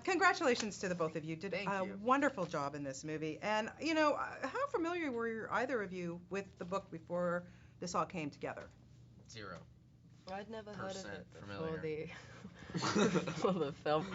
Congratulations to the both of you. Did Thank a you. wonderful job in this movie. And, you know, how familiar were either of you with the book before this all came together? 0%. I'd never heard of it before familiar. before the film.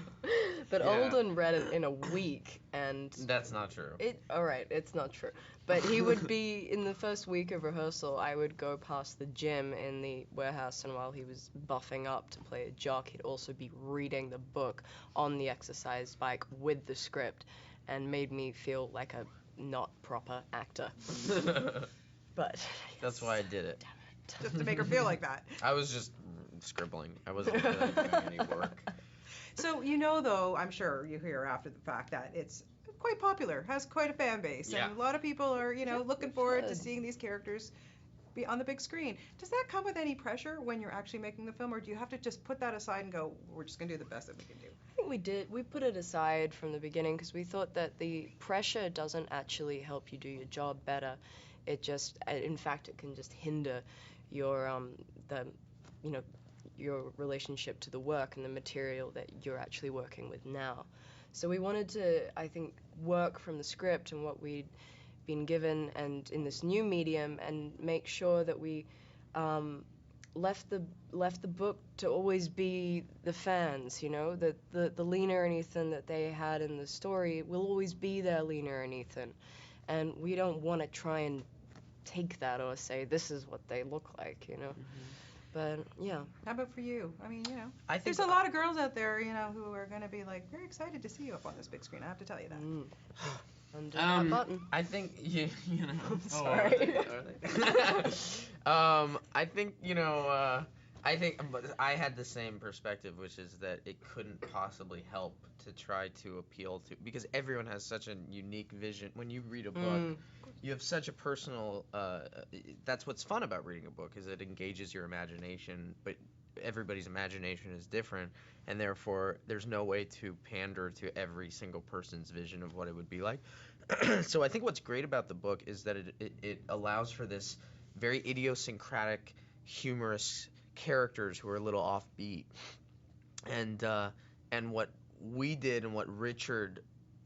But Yeah. Alden read it in a week, and That's not true. Alright, it's not true. But he would be, in the first week of rehearsal, I would go past the gym in the warehouse, and while he was buffing up to play a jock, he'd also be reading the book on the exercise bike with the script, and made me feel like a not proper actor. But That's why I did it. Just to make her feel like that. I was just scribbling. I wasn't really doing any work. So, you know, though, I'm sure you hear after the fact that it's quite popular, has quite a fan base. Yeah. And a lot of people are, you know, looking forward to Good. seeing these characters be on the big screen. Does that come with any pressure when you're actually making the film, or do you have to just put that aside and go, we're just going to do the best that we can do? I think we did. We put it aside from the beginning because we thought that the pressure doesn't actually help you do your job better. It just, in fact, it can just hinder your your relationship to the work and the material that you're actually working with now. So we wanted to, I think, work from the script and what we'd been given and in this new medium, and make sure that we left the book to always be the fans, you know, that the Lena and Ethan that they had in the story will always be their Lena and Ethan, and we don't want to try and take that or say this is what they look like, you know. But yeah. How about for you? I mean, you know, I think there's a lot of girls out there, you know, who are going to be like very excited to see you up on this big screen. I have to tell you that. Undo that button. I think you know. Sorry. I think, you know, but I had the same perspective, which is that it couldn't possibly help to try to appeal to, because everyone has such a unique vision. When you read a book, you have such a personal, that's what's fun about reading a book, is it engages your imagination, but everybody's imagination is different, and therefore there's no way to pander to every single person's vision of what it would be like. So I think what's great about the book is that it allows for this very idiosyncratic, humorous characters who are a little offbeat, and what we did and what Richard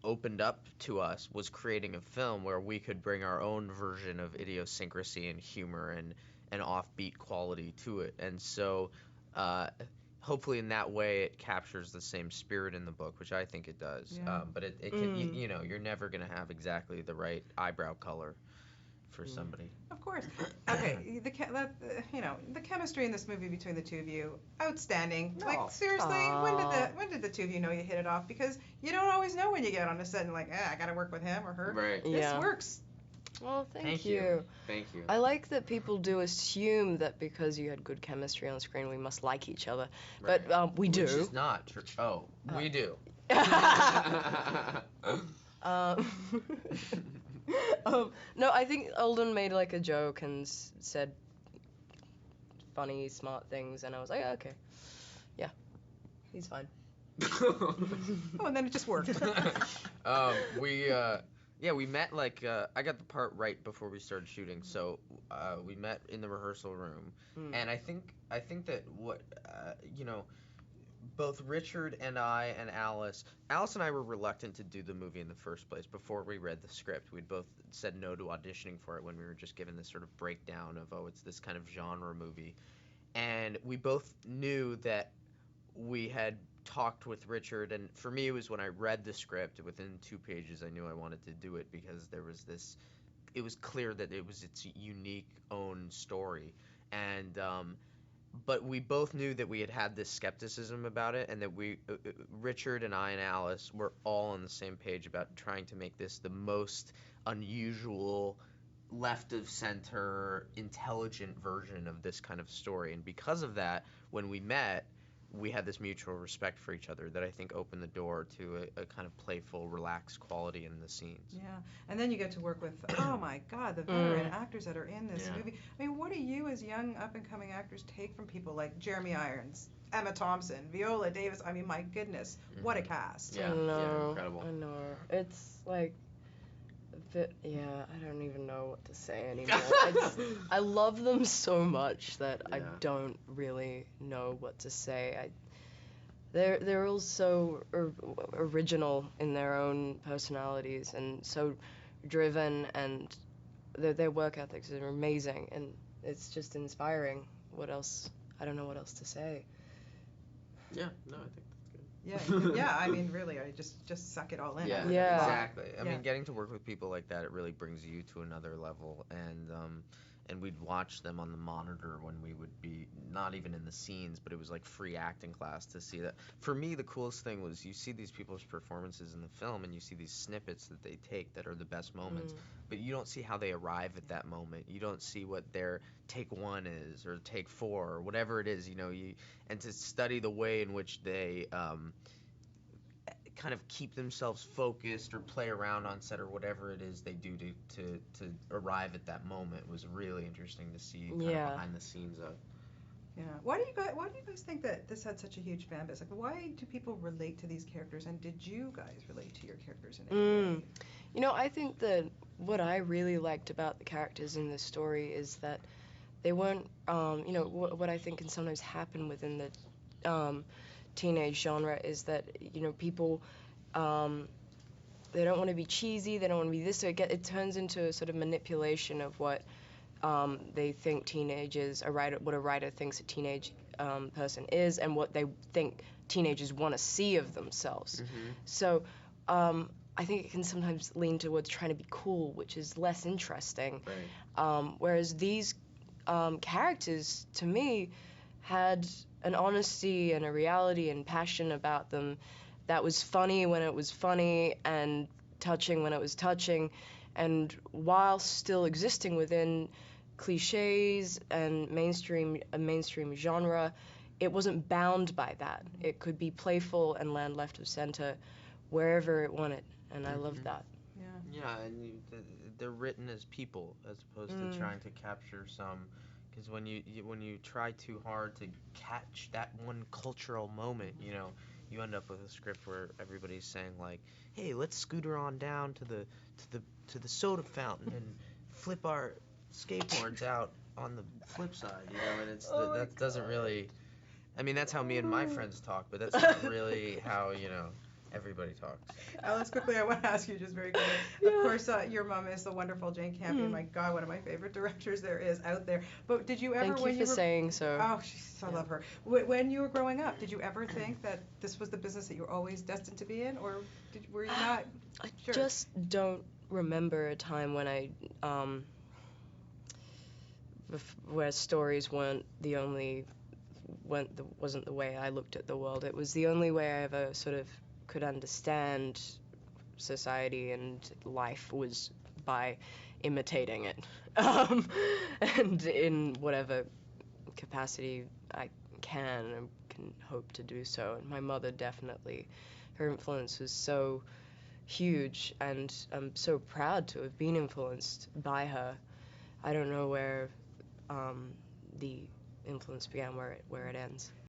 opened up to us was creating a film where we could bring our own version of idiosyncrasy and humor and offbeat quality to it. And so hopefully in that way it captures the same spirit in the book, which I think it does. Yeah. But it can, you know, you're never going to have exactly the right eyebrow color for somebody. Of course. Okay, you know, the chemistry in this movie between the two of you, outstanding. No. Like, seriously, when did the two of you know you hit it off? Because you don't always know when you get on a set and like, I gotta work with him or her. Right. This Yeah. works. Well, thank you. you. Thank you. I like that people do assume that because you had good chemistry on screen, we must like each other. Right. But we do. Which is not true. Oh, we do. No, I think Alden made like a joke and said funny, smart things, and I was like, okay, yeah, he's fine. Oh, and then it just worked. We met like I got the part right before we started shooting, so we met in the rehearsal room, and I think that what you know, both Richard and I and Alice and I were reluctant to do the movie in the first place. Before we read the script, we'd both said no to auditioning for it when we were just given this sort of breakdown of, oh, it's this kind of genre movie, and we both knew that we had talked with Richard, and for me it was when I read the script within 2 pages I knew I wanted to do it, because there was this, it was clear that it was its unique own story, and but we both knew that we had this skepticism about it, and that Richard and I and Alice were all on the same page about trying to make this the most unusual, left of center, intelligent version of this kind of story. And because of that, when we met, we had this mutual respect for each other that I think opened the door to a kind of playful, relaxed quality in the scenes. Yeah, and then you get to work with, oh my God, the veteran actors that are in this movie. I mean, what do you as young up-and-coming actors take from people like Jeremy Irons, Emma Thompson, Viola Davis? I mean, my goodness, what a cast. Yeah, I know, incredible. I know. It's like, I don't even know what to say anymore. I love them so much that I don't really know what to say. they're all so original in their own personalities and so driven, and their work ethics are amazing, and it's just inspiring. What else? I don't know what else to say. Yeah, no, I think that's good. Yeah, I mean, really, I just suck it all in. Yeah, Yeah. exactly. I Yeah. mean, getting to work with people like that, it really brings you to another level. And we'd watch them on the monitor when we would be not even in the scenes, but it was like free acting class to see that. For me, the coolest thing was you see these people's performances in the film, and you see these snippets that they take that are the best moments, but you don't see how they arrive at that moment. You don't see what their take one is or take four or whatever it is, and to study the way in which they kind of keep themselves focused or play around on set or whatever it is they do to arrive at that moment was really interesting to see kind of behind the scenes of. Yeah. Why do you guys think that this had such a huge fan base? Like, why do people relate to these characters, and did you guys relate to your characters in any way? I think that what I really liked about the characters in this story is that they weren't, what I think can sometimes happen within the teenage genre is that, people, they don't want to be cheesy, they don't want to be this, so it turns into a sort of manipulation of what they think what a writer thinks a teenage person is, and what they think teenagers want to see of themselves. So I think it can sometimes lean towards trying to be cool, which is less interesting. Right. Whereas these characters, to me, had an honesty and a reality and passion about them that was funny when it was funny and touching when it was touching, and while still existing within cliches and a mainstream genre, it wasn't bound by that. It could be playful and land left of center wherever it wanted, and I love that. Yeah, and they're written as people as opposed to trying to capture some. Because when you try too hard to catch that one cultural moment, you end up with a script where everybody's saying like, "Hey, let's scooter on down to the soda fountain and flip our skateboards out on the flip side," and that doesn't really. I mean, that's how me and my friends talk, but that's not really how everybody talks. Alice, quickly, I want to ask you just very quickly. Of course, your mom is the wonderful Jane Campion. My God, one of my favorite directors there is out there. But did you ever, Thank you for saying so. Oh, I love her. When you were growing up, did you ever think that this was the business that you were always destined to be in, or were you not? I Sure. just don't remember a time when where stories wasn't the way I looked at the world. It was the only way I ever sort of could understand society and life was by imitating it, and in whatever capacity I can hope to do so. And my mother definitely, her influence was so huge, and I'm so proud to have been influenced by her. I don't know where the influence began, where it ends.